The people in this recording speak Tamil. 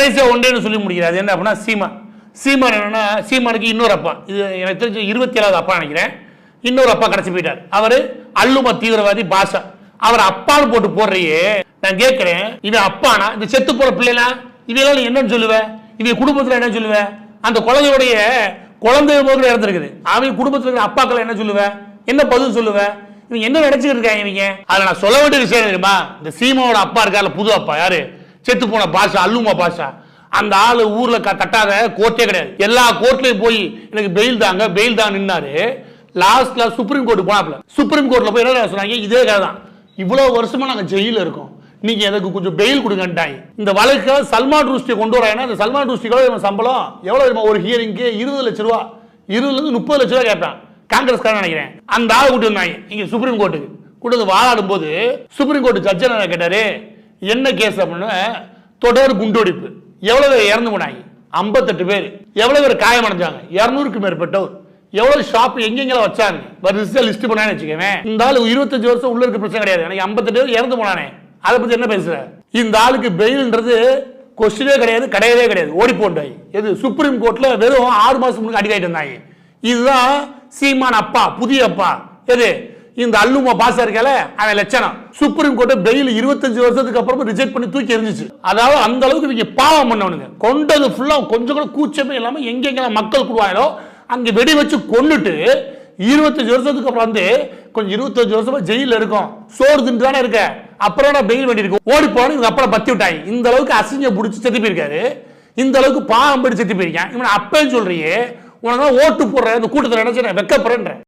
கடைசியா ஒன்றேன்னு சொல்லி முடிக்கிறார். அது என்ன அப்படின்னா சீமான் என்னன்னா, சீமானுக்கு இன்னொரு அப்பா, இது எனக்கு தெரிஞ்சு 27வது அப்பா நினைக்கிறேன். இன்னொரு அப்பா கிடைச்சி போயிட்டார். அவரு அல்லுமா தீவிரவாதி பாஷா. அவர் அப்பான்னு போட்டு போடுறையே. நான் கேட்கிறேன், இவன் அப்பானா இந்த செத்து போற பிள்ளைலாம் இவையெல்லாம் என்னன்னு சொல்லுவேன்? இவங்க குடும்பத்துல என்ன சொல்லுவேன்? அந்த குழந்தையுடைய குழந்தை போது இறந்துருக்குது. அவங்க குடும்பத்தில் இருக்கிற அப்பாக்கள் என்ன சொல்லுவேன்? என்ன பதில் சொல்லுவேன்? இவங்க என்ன நினைச்சுட்டு இருக்காங்க இவங்க? அதை நான் சொல்ல வேண்டிய விஷயம் தெரியுமா? இந்த சீமாவோட அப்பா இருக்கார்ல, புது அப்பா, யாரு? செத்து போன பாஷா, அல்லுமா பாஷா. அந்த ஆளு ஊர்ல தட்டாத கோர்ட்டே கிடையாது. எல்லா கோர்ட்லயும் போய் எனக்கு பெயில் தாங்க நின்னாரு. லாஸ்ட்ல சுப்ரீம் கோர்ட் போனாப்ல. சுப்ரீம் கோர்ட்ல போய் என்ன சொன்னாங்க? இதே கதை தான். இவ்வளவு வருஷமா நாங்க ஜெயில இருக்கோம், நீங்க எனக்கு கொஞ்சம் பெயில் கொடுங்கட்டாங்க. இந்த வழக்கு சல்மான் ருஷ்டியை கொண்டு வராங்கன்னா, இந்த சல்மான் ருஷ்டிக்கு சம்பளம் எவ்வளவு? ஒரு ஹியரிங்க்கு 20 லட்சம் ரூபா, 20 to 30 லட்சம் ரூபாய் கேட்பான். காங்கிரஸ்காரன் நினைக்கிறேன். அந்த ஆள் கூட்டி வந்தாங்க இங்க சுப்ரீம் கோர்ட்டுக்கு. கூட்டு வாழாடும் போது சுப்ரீம் கோர்ட் ஜட்ஜ் என்ன கேட்டாரு? என்ன கேஸ் அப்படின்னு, தொடர் குண்டோடிப்பு. எவ்வளவு இறந்து போனாங்க? 58 பேர். எவ்வளவு பேர் காயமடைஞ்சாங்க? 200க்கும் மேற்பட்டவர். எவ்வளவு ஷாப் எங்கெங்கெல்லாம் வச்சாங்க வரிசையா லிஸ்ட் பண்ணான்னு வச்சுக்கவேன். இந்த ஆளு 25 வருஷம் உள்ள இருக்க பிரச்சனை கிடையாது. எனக்கு 58 பேர் இறந்து போனானே, அதை பத்தி என்ன பேசுற? இந்த ஆளுக்கு பெயில்ன்றது கொஸ்டினே கிடையாது. ஓடி போட்டாய். எது? சுப்ரீம் கோர்ட்ல வெறும் 6 மாசம் முன்னாடி அடிக்காயிட்டு இருந்தாங்க. இதுதான் சீமான் அப்பா, புதிய அப்பா. எது? இந்த அல்லுமா பாசா இருக்கல, அவன் லட்சணம். சுப்ரீம் கோர்ட் பெயில் 25 வருஷத்துக்கு அப்புறம் ரிஜெக்ட் பண்ணி தூக்கி எரிஞ்சிச்சு. அதாவது அந்த அளவுக்கு நீங்க பாவம் பண்ணவனுங்க. கொண்டது ஃபுல்லா கொஞ்சம் கூட கூச்சமே இல்லாம எங்கெங்கெல்லாம் மக்கள் கூடுவாங்களோ அங்க வெடி வச்சு கொண்டுட்டு 25 வருஷத்துக்கு அப்புறம் வந்து கொஞ்சம் 25 வருஷமா ஜெயில இருக்கும், சோறு தின்னு தானே இருக்க, அப்புறம் பெயில் வேண்டி இருக்கும், ஓடி போன அப்புறம் பத்தி விட்டாங்க. இந்த அளவுக்கு அசிங்க பிடிச்சி செத்து போயிருக்காரு. இந்த அளவுக்கு பாவம் படி செத்து போயிருக்கான். இவன் அப்பன்னு சொல்றியே, உனக்கு ஓட்டு போடுற இந்த கூட்டத்தில் நினைச்சு வெக்கப்படுறேன்.